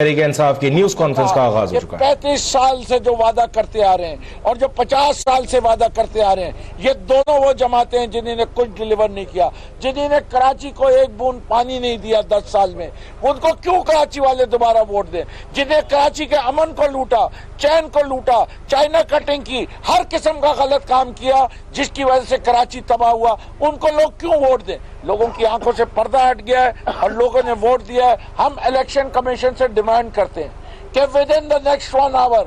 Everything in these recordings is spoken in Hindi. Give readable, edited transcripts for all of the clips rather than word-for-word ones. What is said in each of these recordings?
तहरीक इंसाफ की न्यूज कॉन्फ्रेंस का आगाज हो चुका है। 35 साल से जो वादा करते आ रहे हैं और जो 50 साल से वादा करते आ रहे हैं, ये दोनों वो जमातें हैं जिन्होंने कुछ डिलीवर नहीं किया, जिन्होंने कराची को एक बूंद पानी नहीं दिया 10 साल में। उनको क्यों कराची वाले दोबारा वोट दें? जिन्हें कराची के अमन को लूटा, चैन को लूटा, चाइना कटिंग की, हर किस्म का गलत काम किया जिसकी वजह से कराची तबाह हुआ, उनको लोग क्यों वोट दें? लोगों की आंखों से पर्दा हट गया है और लोगों ने वोट दिया है। हम इलेक्शन कमीशन से डिमांड करते हैं कि within the next 1 hour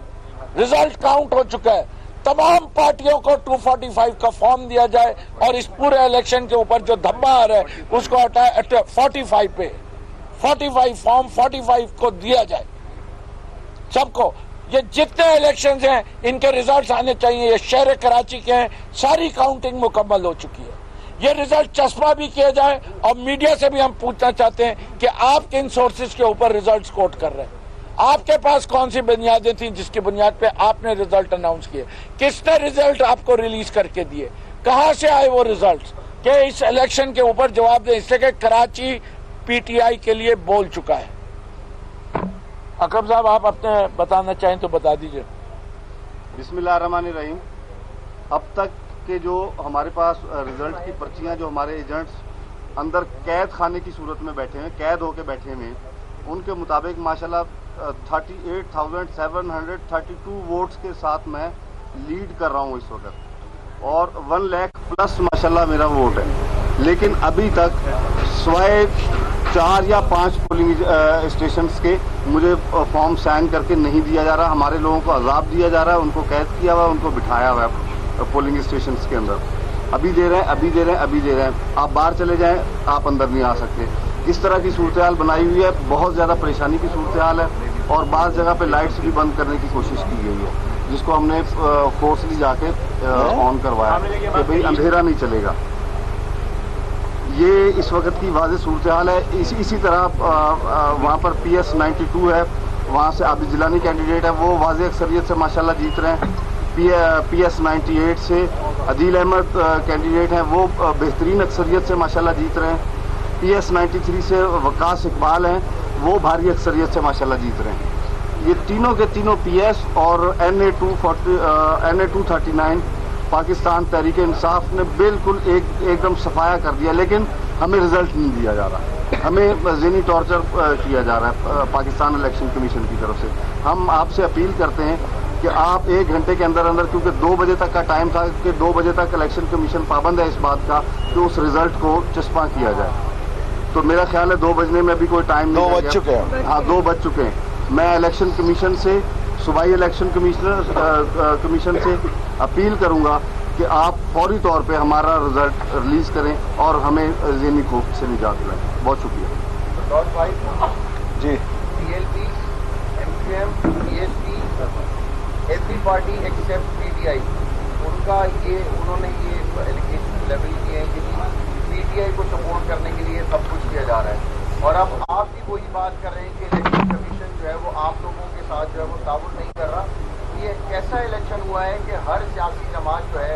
result count हो चुका है, तमाम पार्टियों को 245 का फॉर्म दिया जाए और इस पूरे इलेक्शन के ऊपर जो धब्बा आ रहा है उसको हटाए 45 पे 45 फॉर्म 45 को दिया जाए सबको। ये जितने इलेक्शंस हैं इनके रिजल्ट्स आने चाहिए। ये शहर कराची के हैं, सारी काउंटिंग मुकम्मल हो चुकी है। ये रिजल्ट चस्पा भी किए जाए और मीडिया से भी हम पूछना चाहते हैं कि आप किन सोर्सेज के ऊपर रिजल्ट्स कोट कर रहे हैं? आपके पास कौन सी बुनियादें थी जिसकी बुनियाद पे आपने रिजल्ट अनाउंस किए? किसने रिजल्ट आपको रिलीज करके दिए? कहां से आए वो रिजल्ट्स कि इस इलेक्शन के ऊपर जवाब दें, इसलिए कि कराची पीटीआई के लिए बोल चुका है। अकरम साहब, आप अपने बताना चाहें तो बता दीजिए। बिस्मिल्लाहिर्रहमानिर्रहीम। अब तक के जो हमारे पास रिजल्ट की पर्चियां जो हमारे एजेंट्स अंदर कैद खाने की सूरत में बैठे हैं, कैद होके बैठे हैं, उनके मुताबिक माशाल्लाह 38,732 वोट्स के साथ मैं लीड कर रहा हूं इस वक्त और 1 लाख प्लस माशाल्लाह मेरा वोट है। लेकिन अभी तक स्वाय 4 या 5 पोलिंग स्टेशंस के मुझे फॉर्म साइन करके नहीं दिया जा रहा। हमारे लोगों को अजाब दिया जा रहा है, उनको कैद किया हुआ है, उनको बिठाया हुआ है पोलिंग स्टेशंस के अंदर। अभी दे रहे हैं, अभी दे रहे हैं, अभी दे रहे हैं। आप बाहर चले जाएं, आप अंदर नहीं आ सकते। इस तरह की सूरत हाल बनाई हुई है, बहुत ज़्यादा परेशानी की सूरत हाल है और बाहर जगह पे लाइट्स भी बंद करने की कोशिश की गई है, जिसको हमने फोर्सली जाके ऑन करवाया कि भाई अंधेरा नहीं चलेगा। ये इस वक्त की वाज़ेह सूरत हाल है। इसी तरह वहाँ पर PS 92 है, वहाँ से आबिद जिलानी कैंडिडेट है, वो वाज़ेह अक्सरियत से माशाल्लाह जीत रहे हैं। PS 98 से अदील अहमद कैंडिडेट हैं, वो बेहतरीन अक्सरियत से माशाल्लाह जीत रहे हैं। PS 93 से वकास इकबाल हैं, वो भारी अक्सरियत से माशाल्लाह जीत रहे हैं। ये तीनों के तीनों PS और NA 239 पाकिस्तान तहरीक इंसाफ ने बिल्कुल एकदम सफाया कर दिया, लेकिन हमें रिजल्ट नहीं दिया जा रहा। हमें ज़हनी टॉर्चर किया जा रहा है पाकिस्तान इलेक्शन कमीशन की तरफ से। हम आपसे अपील करते हैं कि आप 1 घंटे के अंदर अंदर, क्योंकि 2 बजे तक का टाइम था कि 2 बजे तक इलेक्शन कमीशन पाबंद है इस बात का कि उस रिजल्ट को चस्पा किया जाए। तो मेरा ख्याल है 2 बजने में अभी कोई टाइम नहीं 2 बज चुके हैं। हाँ, 2 बज चुके हैं। मैं इलेक्शन कमीशन से, सूबाई इलेक्शन कमीशन से अपील करूंगा कि आप फौरी तौर पे हमारा रिजल्ट रिलीज करें और हमें ज़हनी खौफ से निजात दिलाएं। बहुत शुक्रिया जी। PLP, MQM, PSP, every party except PTI, उन्होंने ये एलिगेशन लेवल किए हैं कि PTI को सपोर्ट करने के लिए सब कुछ किया जा रहा है। और अब आप भी वही बात कर रहे हैं कि इलेक्शन कमीशन जो है वो आप लोगों के साथ जो है वो ताउन नहीं कर रहा। ये कैसा इलेक्शन हुआ है कि हर सियासी जमात जो है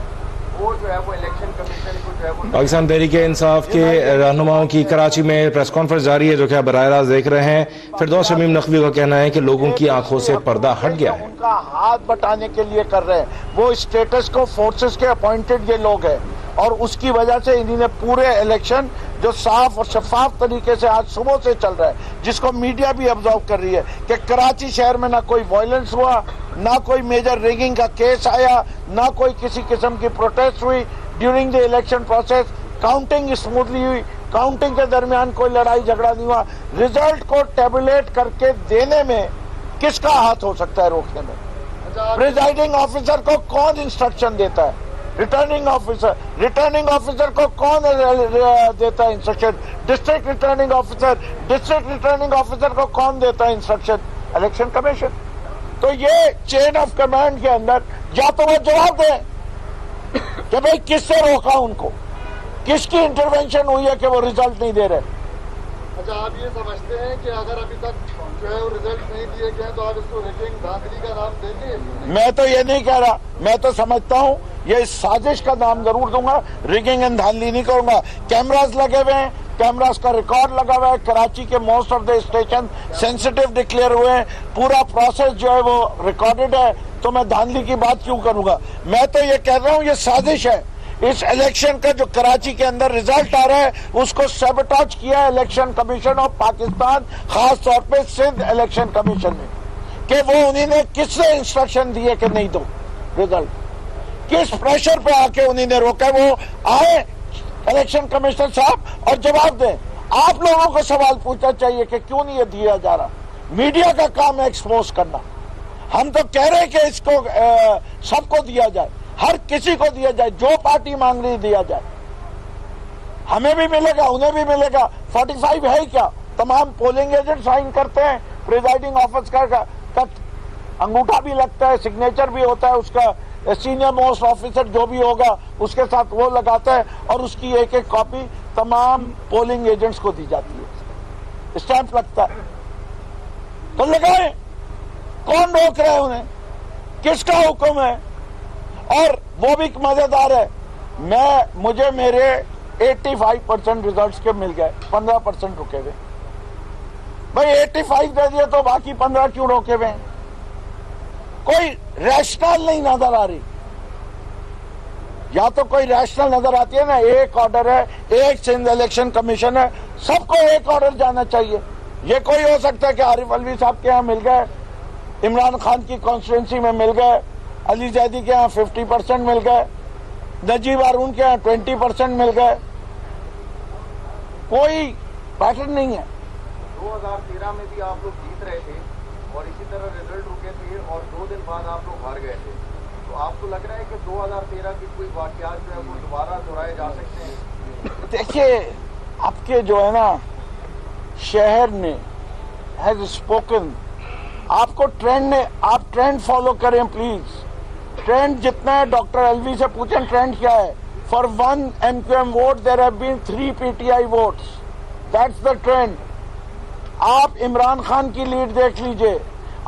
वो इलेक्शन कमीशन को जो है वो पाकिस्तान तहरीक इंसाफ के रहनुमाओं की कराची में प्रेस कॉन्फ्रेंस जारी है, जो कि आप बराह रास्त देख रहे हैं। फिरदौस शमीम नकवी का कहना है कि लोगों की आंखों से पर्दा हट गया है। उनका हाथ बटाने के लिए कर रहे हैं। वो स्टेटस को फोर्सेस के अपॉइंटेड ये लोग हैं और उसकी वजह से इन्होंने पूरे इलेक्शन जो साफ और शफाफ तरीके से आज सुबह से चल रहा है, जिसको मीडिया भी ऑब्जर्व कर रही है कि कराची शहर में ना कोई वायलेंस हुआ, ना कोई मेजर रिगिंग का केस आया, ना कोई किसी किस्म की प्रोटेस्ट हुई during the election process. Counting smoothly हुई, काउंटिंग के दरमियान कोई लड़ाई झगड़ा नहीं हुआ। रिजल्ट को टेबुलेट करके देने में किसका हाथ हो सकता है रोकने में? प्रिजाइडिंग ऑफिसर को कौन इंस्ट्रक्शन देता है? रिटर्निंग ऑफिसर को कौन देता है इंस्ट्रक्शन? डिस्ट्रिक्ट रिटर्निंग ऑफिसर को कौन देता है इंस्ट्रक्शन? Election commission. तो ये चेन ऑफ कमांड के अंदर या तो वो जवाब दें कि भाई किससे रोका उनको, किसकी इंटरवेंशन हुई है कि वो रिजल्ट नहीं दे रहे। अच्छा, आप ये समझते हैं कि अगर अभी तक जो है वो रिजल्ट नहीं दिए गए तो आप इसको रिगिंग धांधली का नाम देंगे? मैं तो ये नहीं कह रहा, मैं तो समझता हूँ ये साजिश का नाम जरूर दूंगा, रिगिंग एंड धांधली नहीं करूंगा। कैमरास लगे हुए हैं, कैमरास का रिकॉर्ड लगा हुआ है। कराची के most of the station sensitive declare हुए हैं, पूरा प्रोसेस जो है वो रिकॉर्डेड है। तो मैं धांधली की बात क्यों करूंगा? मैं तो ये कह रहा हूं ये साजिश है। इस इलेक्शन का जो कराची के अंदर रिजल्ट आ रहा है उसको सैबोटेज किया है इलेक्शन कमीशन ऑफ पाकिस्तान, खास तौर पे सिंध इलेक्शन कमीशन ने, कि वो उन्होंने किसने इंस्ट्रक्शन दिए कि नहीं दो रिजल्ट, किस प्रेशर पे आके उन्होंने रोका। वो आए इलेक्शन कमिश्नर साहब और जवाब दें। आप लोगों को सवाल पूछना चाहिए कि क्यों नहीं ये दिया जा रहा। मीडिया का काम है एक्सपोज करना। हम तो कह रहे हैं कि इसको सबको दिया जाए, हर किसी को दिया जाए, जो पार्टी मांग रही दिया जाए। हमें भी मिलेगा, उन्हें भी मिलेगा। 45 है क्या? तमाम पोलिंग एजेंट साइन करते हैं, प्रिजाइडिंग ऑफिसर का अंगूठा भी लगता है, सिग्नेचर भी होता है, उसका सीनियर मोस्ट ऑफिसर जो भी होगा उसके साथ वो लगाता है और उसकी एक एक कॉपी तमाम पोलिंग एजेंट्स को दी जाती है, स्टैंप लगता है। तो लगाए, कौन रोक रहा है उन्हें? किसका हुक्म है? और वो भी मजेदार है, मुझे मेरे 85% रिजल्ट्स के मिल गए, 15% रुके हुए। भाई 85 दे दिए तो बाकी 15 क्यों रोके हुए? कोई रैशनल नहीं नजर आ रही। या तो कोई रैशनल नजर आती है ना, एक ऑर्डर है, एक सिंध इलेक्शन कमीशन है, सबको एक ऑर्डर जाना चाहिए। ये कोई हो सकता है कि आरिफ अलवी साहब के यहाँ मिल गए, इमरान खान की कॉन्स्टिट्यूंसी में मिल गए, अली जैदी के यहाँ 50% मिल गए, नजीब हारून के यहाँ 20% मिल गए। कोई पैटर्न नहीं है। 2013 में भी आप लोग जीत रहे थे और इसी तरह रिजल्ट रुके थे और 2 दिन बाद आप लोग हार गए थे। तो आपको लग रहा है कि 2013 की कोई वाकयात जो है वो दोबारा दोहराए जा सकते हैं? देखिए, आपके जो है ना शहर ने हैज स्पोकन। आपको ट्रेंड ने, आप ट्रेंड फॉलो करें प्लीज। ट्रेंड जितना है डॉक्टर अलवी से पूछें ट्रेंड क्या है। For 1 MQM vote there have been 3 PTI votes, that's the trend. आप इमरान खान की लीड देख लीजिए,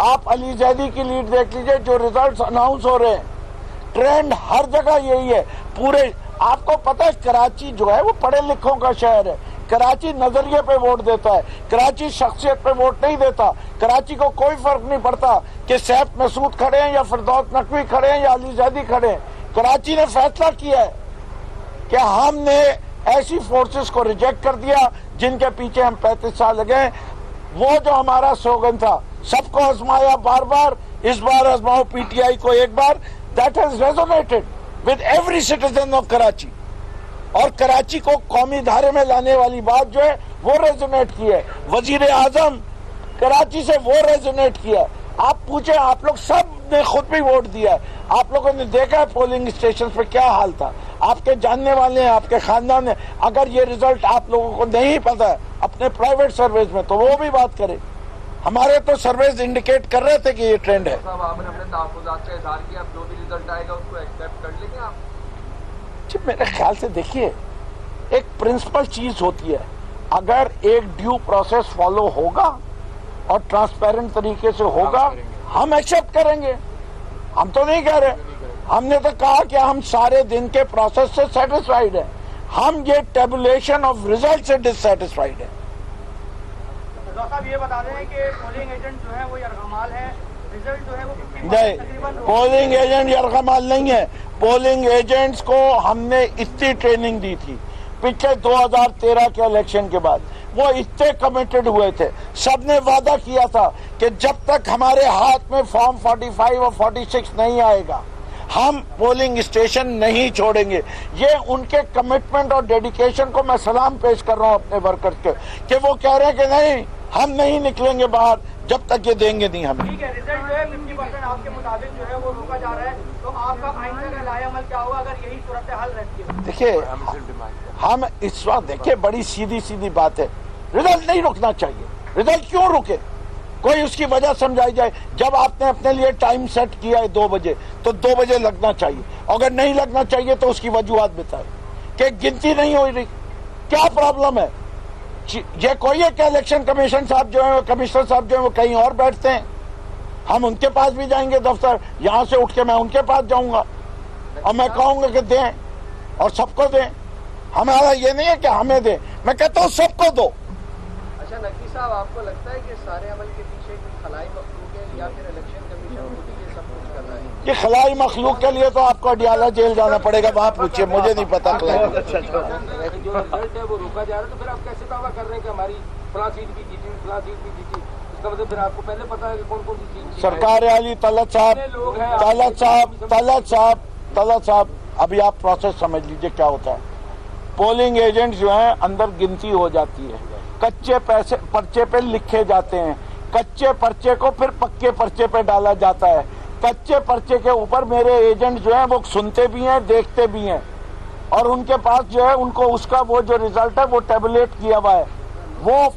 आप अली जैदी की लीड देख लीजिए, जो रिजल्ट्स अनाउंस हो रहे हैं, ट्रेंड हर जगह यही है। पूरे आपको पता है कराची जो है वो पढ़े लिखों का शहर है। कराची नजरिए पे वोट देता है, कराची शख्सियत पे वोट नहीं देता। कराची को कोई फर्क नहीं पड़ता कि सैफ मसूद खड़े हैं या फिरदौस नकवी खड़े हैं या अली जैदी खड़े हैं। कराची ने फैसला किया है कि हमने ऐसी फोर्सेस को रिजेक्ट कर दिया जिनके पीछे हम 35 साल लगे। वो जो हमारा स्लोगन था, सबको आजमाया बार बार, इस बार आजमाओ पीटीआई को एक बार, that has resonated with every citizen of Karachi. और कराची को कौमी धारे में लाने वाली बात जो है वो रेजोनेट की है। वजीर आजम कराची से वो रेजोनेट किया है। आप पूछे, आप लोग सब ने खुद भी वोट दिया है, आप लोगों ने देखा है पोलिंग स्टेशन पे क्या हाल था। आपके जानने वाले हैं, आपके खानदान ने, अगर ये रिजल्ट आप लोगों को नहीं पता है अपने प्राइवेट सर्वेज में तो वो भी बात करें। हमारे तो सर्वेज इंडिकेट कर रहे थे कि ये ट्रेंड है। साहब आपने अपने तहफ्फुज़ात का इज़हार किया, अब जो भी रिजल्ट आएगा उसको एक्सेप्ट कर लेंगे आप? जी मेरे ख्याल से देखिए, एक प्रिंसिपल चीज होती है, अगर एक ड्यू प्रोसेस फॉलो होगा और ट्रांसपेरेंट तरीके से होगा हम एक्सेप्ट करेंगे। हम तो नहीं कह रहे, हमने तो कहा कि हम सारे दिन के प्रोसेस से सेटिस्फाइड हैं। हम ये टेबुलेशन ऑफ रिजल्ट से डिससेटिस्फाइड है। साहब ये बता दें कि पोलिंग एजेंट जो है वो यरगमाल है, रिजल्ट जो है वो नहीं, पोलिंग एजेंट यरगमाल नहीं है। पोलिंग एजेंट्स को हमने इतनी ट्रेनिंग दी थी पिछले 2013 के इलेक्शन के बाद, वो इतने कमिटेड हुए थे। सबने वादा किया था कि जब तक हमारे हाथ में फॉर्म 45 और 46 नहीं आएगा हम पोलिंग स्टेशन नहीं छोड़ेंगे। ये उनके कमिटमेंट और डेडिकेशन को मैं सलाम पेश कर रहा हूं अपने वर्कर्स के, कि वो कह रहे हैं कि नहीं हम नहीं निकलेंगे बाहर जब तक ये देंगे नहीं हमें। ठीक है, रिजल्ट जो है 50% आपके मुताबिक जो है वो रोका जा रहा है, तो आपका आइंदा का लाएअमल क्या होगा अगर यही सूरत हाल रहती है? देखिए, हम इस वक्त देखिए बड़ी सीधी सीधी बात है, रिजल्ट नहीं रुकना चाहिए। रिजल्ट क्यों रुके, कोई उसकी वजह समझाई जाए। जब आपने अपने लिए टाइम सेट किया है 2 बजे तो 2 बजे लगना चाहिए। अगर नहीं लगना चाहिए तो उसकी वजूहत बताए कि गिनती नहीं हो रही, क्या प्रॉब्लम है। ये कोई है कि इलेक्शन कमीशन साहब जो है, कमिश्नर साहब जो है वो कहीं और बैठते हैं, हम उनके पास भी जाएंगे दफ्तर, यहाँ से उठ के मैं उनके पास जाऊंगा और मैं कहूंगा कि दें और सबको दें। हमारा ये नहीं है कि हमें दें, मैं कहता हूं सबको दो। अच्छा नकवी साहब, आपको लगता है कि सारे अमल के पीछे कोई खलाई मखलूक है या फिर इलेक्शन कमीशन खुद ही ये सब कुछ कर रहा है? ये खलाई मखलूक के लिए तो आपको अडियाला जेल जाना पड़ेगा, वहां पूछिए, मुझे नहीं पता। जो रिजल्ट है वो रोका जा रहा है, तो फिर आप कैसे दावा कर रहे हैं कि हमारी फलां सीट भी जीती, फलां सीट भी जीती? इसका मतलब फिर आपको पहले पता है कि कौन कौन सी सीट सरकार आली तलत साहब, अभी आप प्रोसेस समझ लीजिए क्या होता है। पोलिंग एजेंट जो है अंदर गिनती हो जाती है, कच्चे पैसे पर्चे पे लिखे जाते हैं, कच्चे पर्चे को फिर पक्के पर्चे पे डाला जाता है। कच्चे पर्चे के ऊपर मेरे एजेंट जो है वो सुनते भी हैं, देखते भी हैं, और उनके पास जो है उनको उसका वो जो रिजल्ट है वो टेबुलेट किया हुआ है, वो